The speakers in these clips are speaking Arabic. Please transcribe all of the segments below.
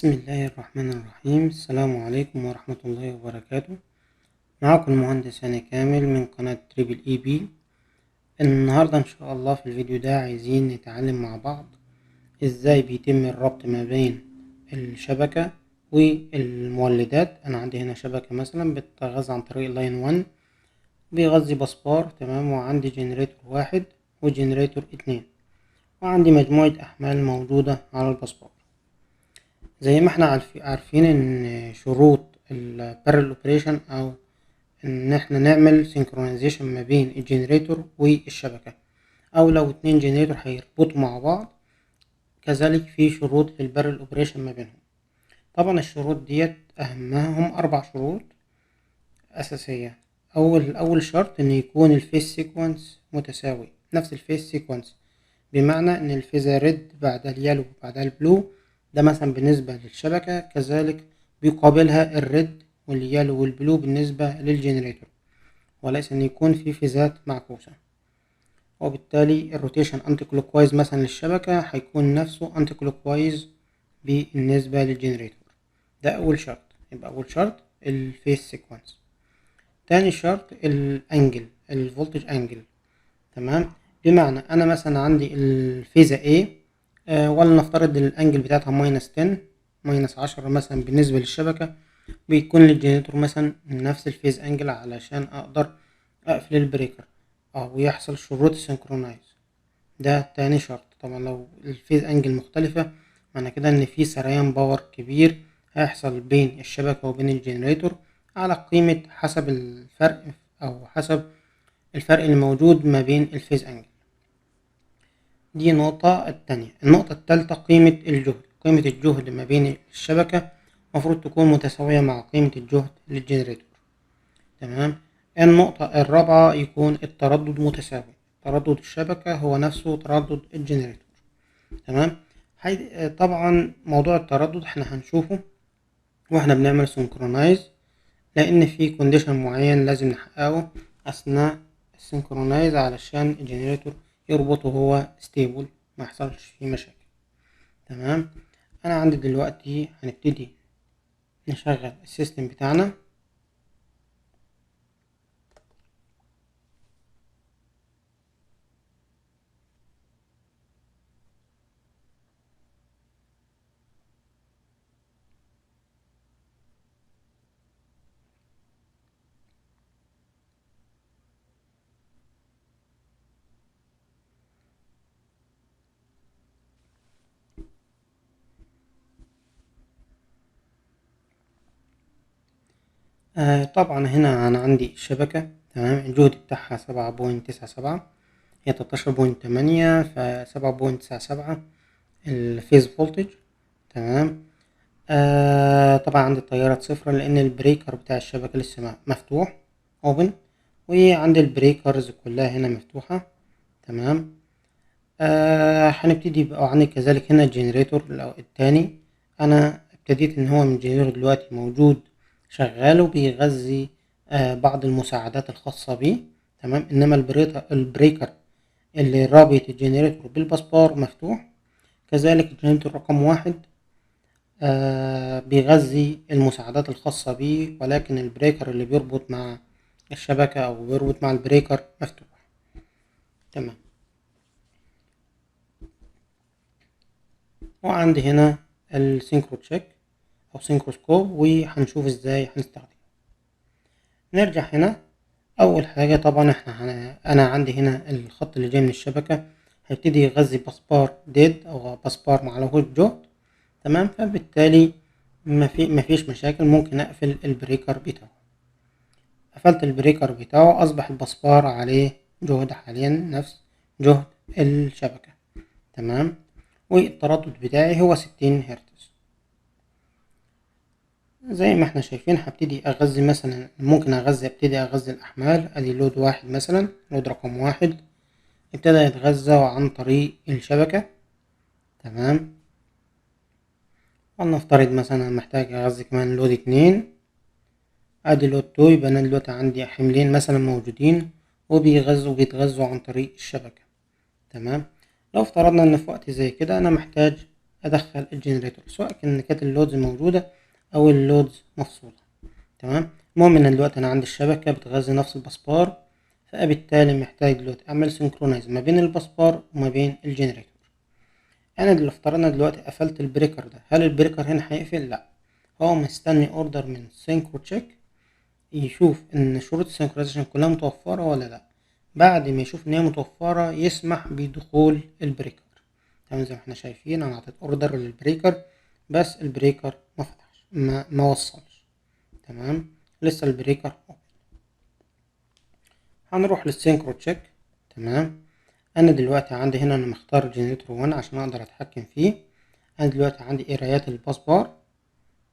بسم الله الرحمن الرحيم. السلام عليكم ورحمة الله وبركاته. معكم المهندس هاني كامل من قناة تريبل اي بي. النهاردة ان شاء الله في الفيديو ده عايزين نتعلم مع بعض ازاي بيتم الربط ما بين الشبكة والمولدات. انا عندي هنا شبكة مثلا بتغذى عن طريق لاين 1 بيغذي بسبار، تمام، وعندي جنريتور واحد وجنريتور اتنين، وعندي مجموعة احمال موجودة على البسبار. زي ما احنا عارفين ان شروط البارل اوبريشن او ان احنا نعمل سينكرونايزيشن ما بين الجنريتور والشبكة، او لو اتنين جنريتور هيربطوا مع بعض، كذلك في شروط للبارل اوبريشن ما بينهم. طبعا الشروط ديت اهمهم 4 شروط اساسية. اول شرط ان يكون الفيس سيكونس متساوي، نفس الفيس سيكونس، بمعنى ان الفيزا ريد بعدها اليالو بعدها البلو، ده مثلا بالنسبة للشبكة، كذلك بيقابلها الريد واليالو والبلو بالنسبة للجنريتور، وليس ان يكون في فيزات معكوسة. وبالتالي الروتيشن انتي كلوكوايز مثلا للشبكة هيكون نفسه انتي كلوكوايز بالنسبة للجنريتور. ده اول شرط. يبقى اول شرط الفيس سيكونس. تاني شرط الانجل، الفولتج انجل، تمام. بمعنى انا مثلا عندي الفيزا A، ولنفترض الانجل بتاعتها -10 -10 مثلا بالنسبة للشبكة، بيكون للجنريتور مثلا نفس الفيز انجل علشان اقدر اقفل البريكر ويحصل شروط سينكرونايز. ده تاني شرط. طبعا لو الفيز انجل مختلفة معنى كده ان في سريان باور كبير هيحصل بين الشبكة وبين الجنريتور على قيمة حسب الفرق، او حسب الفرق اللي موجود ما بين الفيز انجل. دي نقطة. التانية، النقطة التالتة قيمة الجهد. قيمة الجهد ما بين الشبكة مفروض تكون متساوية مع قيمة الجهد للجنريتور، تمام. النقطة الرابعة يكون التردد متساوي، تردد الشبكة هو نفسه تردد الجنريتور، تمام. طبعا موضوع التردد احنا هنشوفه واحنا بنعمل سنكرونايز، لان في كونديشن معين لازم نحققه اثناء السنكرونايز علشان الجنريتور يربطه هو ستيبل، ما يحصلش فيه مشاكل، تمام. انا عندي دلوقتي هنبتدي نشغل السيستم بتاعنا. طبعا هنا أنا عندي الشبكة، تمام، الجهد بتاعها 7.97، هي 13.8، ف7.97 الفيز فولتج، تمام. طبعا عندي التيارات صفر لأن البريكر بتاع الشبكة لسه مفتوح اوبن، وعندي البريكرز كلها هنا مفتوحة، تمام. هنبتدي بقى. عندي كذلك هنا الجنريتور التاني، أنا ابتديت إن هو من الجنريتور دلوقتي موجود شغال وبيغذي بعض المساعدات الخاصة بيه، تمام. انما البريكر اللي رابط الجنريتور بالبسبار مفتوح، كذلك الجنريتور رقم 1 بيغذي المساعدات الخاصة بيه، ولكن البريكر اللي بيربط مع الشبكة او بيربط مع البريكر مفتوح، تمام. وعندي هنا السينكرو تشيك او سينكروسكوب، وهنشوف ازاي هنستخدمه. نرجع هنا. اول حاجه طبعا انا عندي هنا الخط اللي جاي من الشبكه هيبتدي يغذي بسبار ديد او بسبار معلهوش جهد، تمام. فبالتالي مفيش مشاكل، ممكن اقفل البريكر بتاعه. قفلت البريكر بتاعه، اصبح البسبار عليه جهد حاليا نفس جهد الشبكه، تمام. والتردد بتاعي هو 60 هرتز. زي ما احنا شايفين هبتدي اغذي مثلا، ممكن ابتدي اغذي الاحمال. ادي لود واحد مثلا، لود رقم 1 ابتدى يتغذى عن طريق الشبكة، تمام. ولنفترض مثلا محتاج اغذي كمان لود 2. ادي لود 2، يبقى انا دلوقتي عندي حملين مثلا موجودين وبيتغذوا عن طريق الشبكة، تمام. لو افترضنا ان في وقت زي كده انا محتاج ادخل الجنريتور، سواء كانت اللودز موجودة او اللودز مفصولة. تمام. المهم ان دلوقتي انا عندي الشبكة بتغذي نفس البسبار، فبالتالي محتاج دلوقتي اعمل سينكرونايز ما بين البسبار وما بين الجنريتور. انا اللي افترضنا دلوقتي قفلت البريكر ده، هل البريكر هنا هيقفل؟ لا، هو مستني اوردر من سينكرو تشيك يشوف ان شروط السينكرونايزيشن كلها متوفرة ولا لا. بعد ما يشوف ان هي متوفرة يسمح بدخول البريكر. تمام. زي ما احنا شايفين انا عطيت اوردر للبريكر، بس البريكر ما فتحش، ما وصلش. تمام. لسه البريكر اوبن. هنروح للسينكرو تشيك. تمام. انا دلوقتي عندي هنا انا مختار جنريتور 1 عشان اقدر اتحكم فيه. انا دلوقتي عندي قرايات الباس بار.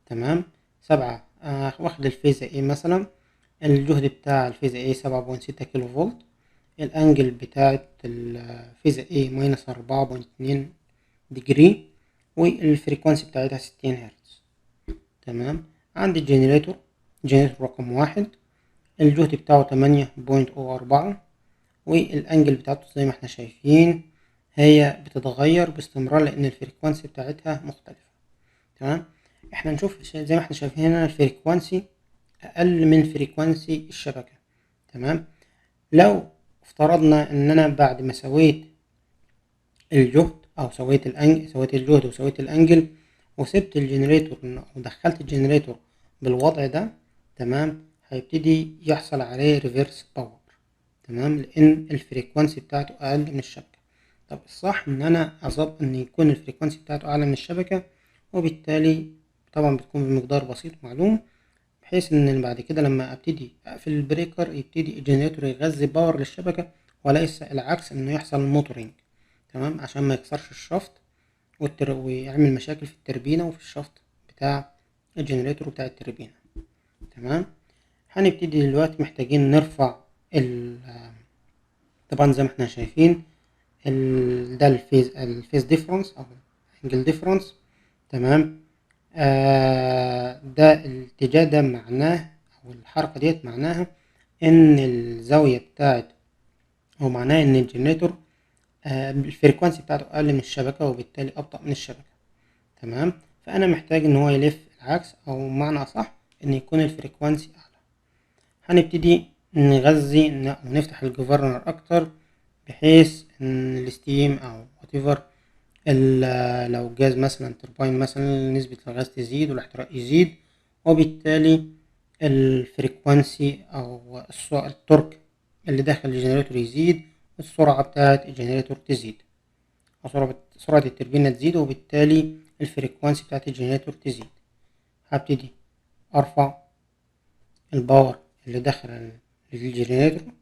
تمام. 7 واخد الفيزا ايه مثلا. الجهد بتاع الفيزا ايه 7.6 كيلو فولت. الانجل بتاعت الفيزا ايه ماينس 4.2 ديجري، والفريكوانسي بتاعتها 60 هرتز. تمام. عندي جنريتور رقم 1، الجهد بتاعه 8.04، والانجل بتاعته زي ما احنا شايفين هي بتتغير باستمرار لان الفريكوانسي بتاعتها مختلفة. تمام. احنا نشوف زي ما احنا شايفين هنا الفريكوانسي اقل من فريكوانسي الشبكة. تمام. لو افترضنا ان انا بعد ما سويت الجهد او سويت الجهد وسويت الانجل وسبت الجنريتور او دخلت الجنريتور بالوضع ده، تمام، هيبتدي يحصل عليه ريفيرس باور. تمام. لان الفريكوانسي بتاعته اقل من الشبكة. طب الصح ان انا اظبط ان يكون الفريكوانسي بتاعته اعلى من الشبكة، وبالتالي طبعا بتكون بمقدار بسيط معلوم، بحيث ان بعد كده لما ابتدي اقفل البريكر يبتدي الجنريتور يغذي باور للشبكة، وليس العكس انه يحصل موتورنج. تمام. عشان ما يكسرش الشفط ويعمل مشاكل في التربينة وفي الشفط بتاع الجنريتور بتاع التربينة. تمام. هنبتدي دلوقتي محتاجين نرفع طبعا زي ما احنا شايفين ده الفيز ديفرنس او انجل ديفرنس. تمام. ده الاتجاه ده معناه او الحركة ديت معناها ان الزاوية بتاعت او معناه ان الجنريتور الفريكوانسي بتاعته اقل من الشبكة وبالتالي ابطأ من الشبكة. تمام. فانا محتاج ان هو يلف العكس، او معنى اصح ان يكون الفريكوانسي اعلى. هنبتدي نغذي ونفتح الجوفرنر اكتر، بحيث ان الستيم او whatever لو جاز مثلا تربين مثلا نسبة الغاز تزيد والاحتراق يزيد، وبالتالي الفريكوانسي او التورك اللي داخل الجنريتور يزيد، والسرعة بتاعة الجنريتور تزيد، سرعة التربينة تزيد، وبالتالي الفريكوانسي بتاعة الجنريتور تزيد. هبتدي ارفع الباور اللي داخل الجنريتور.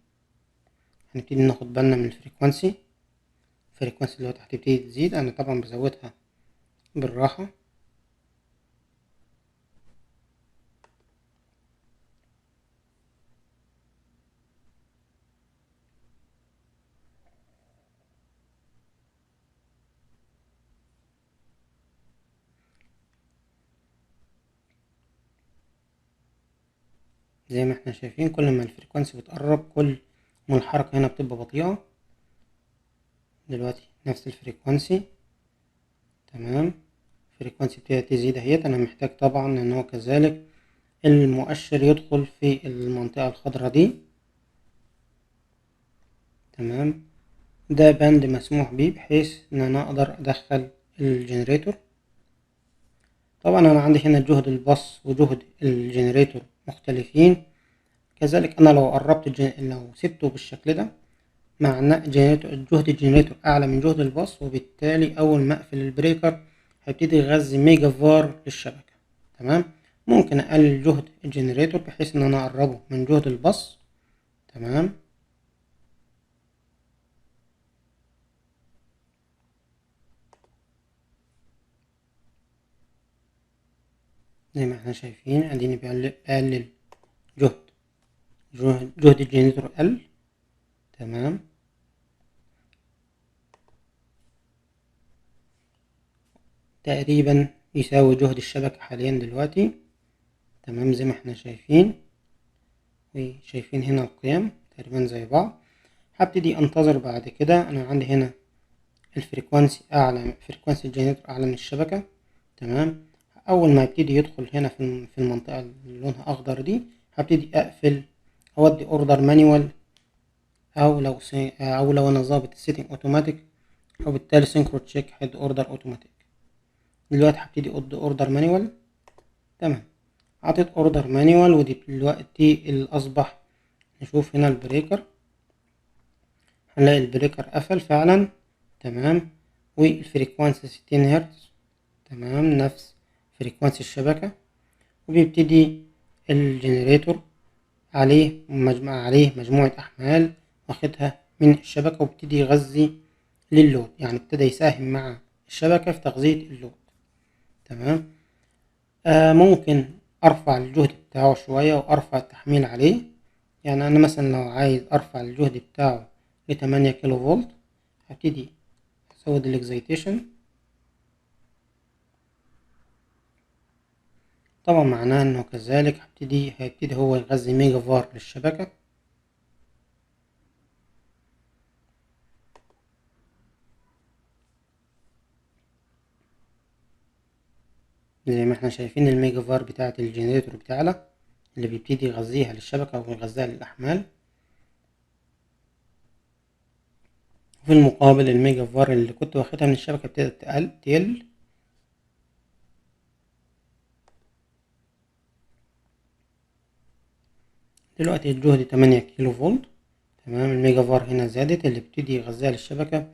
هنبتدي ناخد بالنا من الفريكوانسي اللي هو هتبتدي تزيد. انا طبعا بزودها بالراحة. زي ما احنا شايفين كل ما الفريكوانسي بتقرب كل ما الحركة هنا بتبقى بطيئة. دلوقتي نفس الفريكوانسي. تمام. الفريكوانسي ابتدت تزيد اهيت. انا محتاج طبعا ان هو كذلك المؤشر يدخل في المنطقة الخضراء دي. تمام. ده بند مسموح بيه بحيث ان انا اقدر ادخل الجنريتور. طبعا انا عندي هنا جهد الباص وجهد الجنريتور مختلفين. كذلك انا لو قربت لو سبته بالشكل ده معناه جهد الجنريتور اعلى من جهد الباص، وبالتالي اول ما اقفل البريكر هيبتدي يغذي ميجا فار للشبكة. تمام. ممكن اقلل جهد الجنريتور بحيث ان انا اقربه من جهد الباص. تمام. زي ما احنا شايفين اديني بقلل جهد جهد الجنريتور قل. تمام. تقريبا يساوي جهد الشبكة حاليا دلوقتي. تمام. زي ما احنا شايفين وشايفين هنا القيم تقريبا زي بعض. هبتدي انتظر بعد كده. انا عندي هنا الفريكوانسي أعلى، فريكوانسي الجنريتور أعلى من الشبكة. تمام. أول ما يبتدي يدخل هنا في المنطقة اللي لونها أخضر دي، هبتدي أقفل، أودي أوردر مانيوال، أو لو أنا ظابط السيتنج أوتوماتيك، وبالتالي سينكرو تشيك هيد أوردر أوتوماتيك. دلوقتي هبتدي أدي أوردر مانيوال. تمام. عطيت أوردر مانيوال، ودي دلوقتي اللي أصبح. نشوف هنا البريكر، هنلاقي البريكر قفل فعلا. تمام. والفريكوانسي 60 هرتز. تمام، نفس فريكوانسي الشبكة. وبيبتدي الجنريتور عليه مجموعة أحمال واخدها من الشبكة، وبيبتدي يغذي لللود، يعني ابتدى يساهم مع الشبكة في تغذية اللود. تمام. ممكن أرفع الجهد بتاعه شوية وأرفع التحميل عليه. يعني أنا مثلا لو عايز أرفع الجهد بتاعه ل8 كيلو فولت، هبتدي أزود الإكزيتيشن. طبعا معناه إنه كذلك هيبتدي هو يغذي ميجا فار للشبكة. زي ما احنا شايفين الميجا فار بتاعة الجنريتور بتاعنا اللي بيبتدي يغذيها للشبكة ويغذيها للأحمال. وفي المقابل الميجا فار اللي كنت واخدها من الشبكة ابتدت تقل. دلوقتي الجهد 8 كيلو فولت. تمام. الميجا فار هنا زادت، اللي ابتدي يغذيها للشبكة،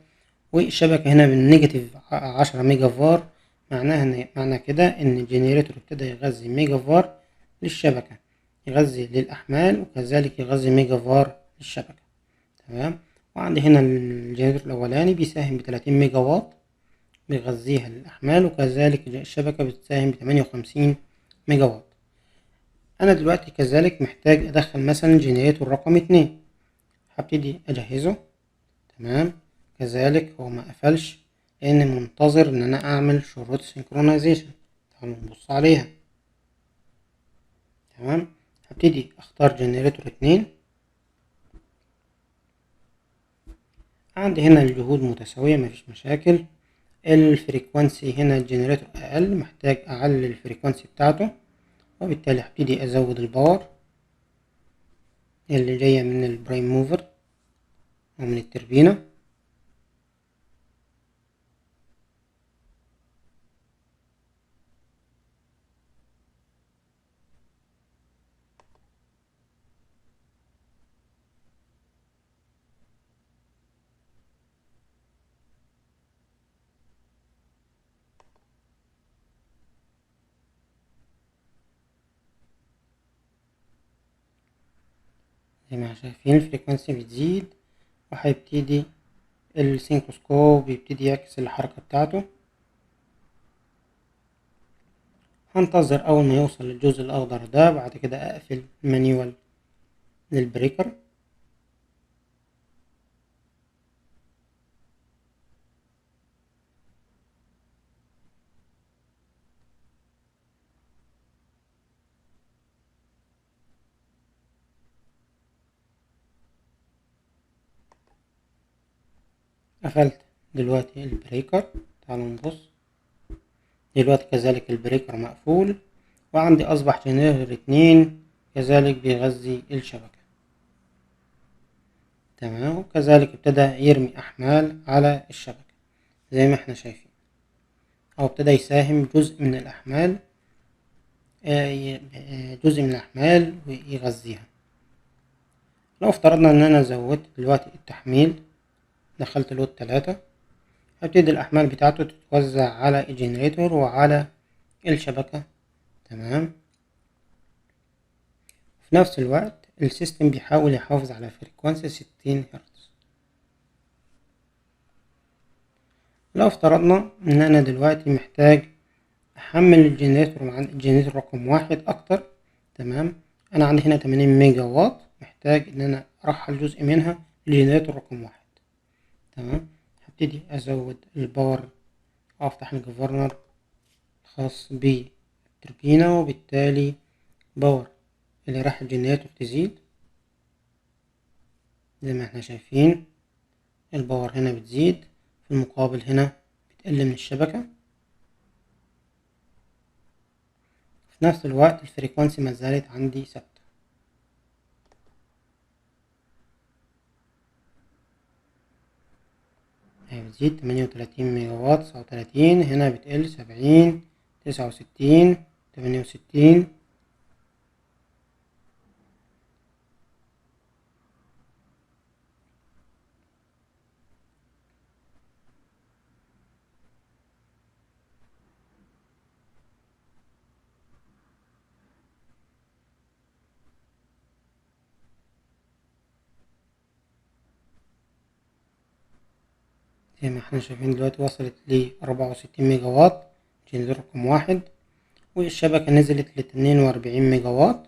والشبكة هنا بالنيجاتيف 10 ميجا فار. معنى كده إن الجنريتور ابتدى يغذي ميجا فار للشبكة، يغذي للأحمال، وكذلك يغذي ميجا فار للشبكة. تمام. وعندي هنا الجنريتور الأولاني بيساهم ب30 ميجا واط، بيغذيها للأحمال، وكذلك الشبكة بتساهم ب58 ميجا واط. أنا دلوقتي كذلك محتاج أدخل مثلا جنريتور رقم 2، هبتدي أجهزه. تمام. كذلك هو ما قفلش، لأن منتظر إن أنا أعمل شروط سينكرونايزيشن. تعالوا نبص عليها. تمام. هبتدي أختار جنريتور 2. عندي هنا الجهود متساوية، مفيش مشاكل. الفريكوانسي هنا الجنريتور أقل، محتاج أعلي الفريكوانسي بتاعته، وبالتالي هبتدي أزود الباور اللي جاية من البرايم موفر أو من التربينة. زي ما شايفين الفريكوانسي بتزيد، وهيبتدي السينكروسكوب يبتدي يعكس الحركة بتاعته. هنتظر أول ما يوصل للجزء الأخضر ده، بعد كده أقفل المانيوال للبريكر. قفلت دلوقتي البريكر. تعالوا نبص. دلوقتي كذلك البريكر مقفول، وعندي أصبح جنريتور 2 كذلك بيغذي الشبكة. تمام. وكذلك ابتدى يرمي أحمال على الشبكة زي ما احنا شايفين، أو ابتدى يساهم جزء من الأحمال، ويغذيها. لو افترضنا ان انا زودت دلوقتي التحميل، دخلت لود 3، هبتدي الأحمال بتاعته تتوزع على الجنريتور وعلى الشبكة. تمام. في نفس الوقت السيستم بيحاول يحافظ على فريكوانسي 60 هرتز. لو افترضنا ان انا دلوقتي محتاج احمل الجنريتور مع الجنريتور رقم 1 اكتر. تمام. انا عندي هنا 80 ميجا واط، محتاج ان انا ارحل جزء منها للجنريتور رقم 1. تمام. هبتدي ازود الباور، افتح الجفرنر خاص بالتربينة، وبالتالي باور اللي راح الجنريتور تزيد. زي ما احنا شايفين الباور هنا بتزيد، في المقابل هنا بتقل من الشبكة. في نفس الوقت الفريكوانسي ما زالت عندي ثابتة. هي بتزيد 38 ميجا وات، 39، هنا بتقل 70، 69، 68. زي ما احنا شايفين دلوقتي وصلت ل64 ميجا وات، جنريتور رقم 1، والشبكة نزلت ل42 ميجا وات.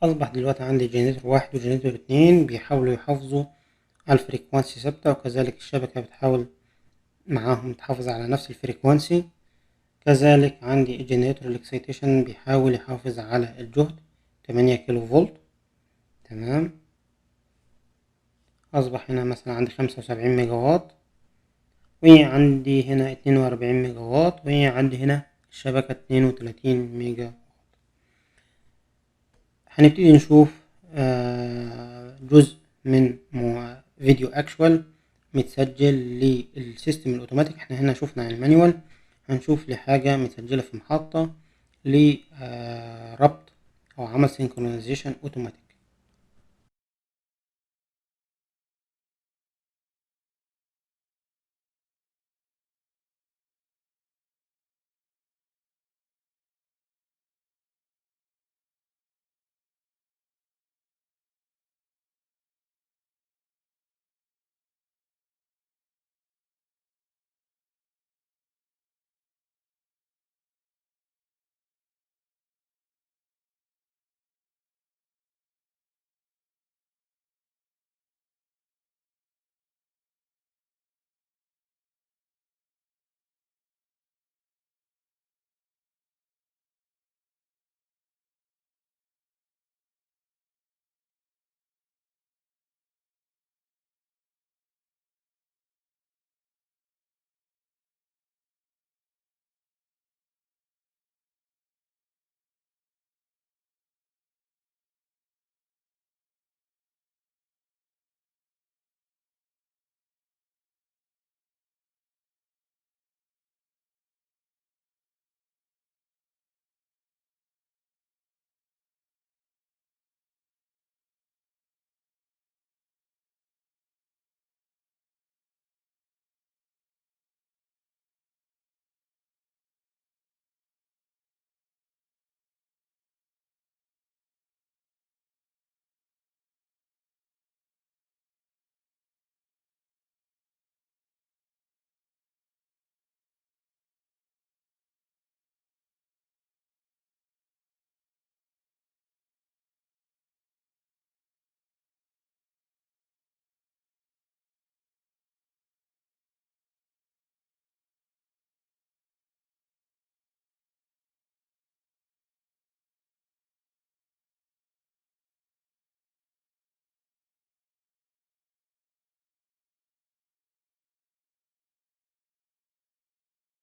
أصبح دلوقتي عندي جنريتور 1 وجنريتور 2 بيحاولوا يحافظوا على الفريكوانسي ثابتة، وكذلك الشبكة بتحاول معاهم تحافظ على نفس الفريكوانسي. كذلك عندي الجنريتور الاكسيتيشن بيحاول يحافظ على الجهد 8 كيلو فولت. تمام. أصبح هنا مثلا عندي 75 ميجا وات، وعندي هنا 42 ميجا وات، وعندي هنا الشبكة 32 ميجا. هنبتدي نشوف جزء من فيديو اكشوال متسجل للسيستم الاوتوماتيك. احنا هنا شفنا المانيوال، هنشوف لحاجة متسجلة في محطة لربط او عمل سينكرونايزيشن اوتوماتيك.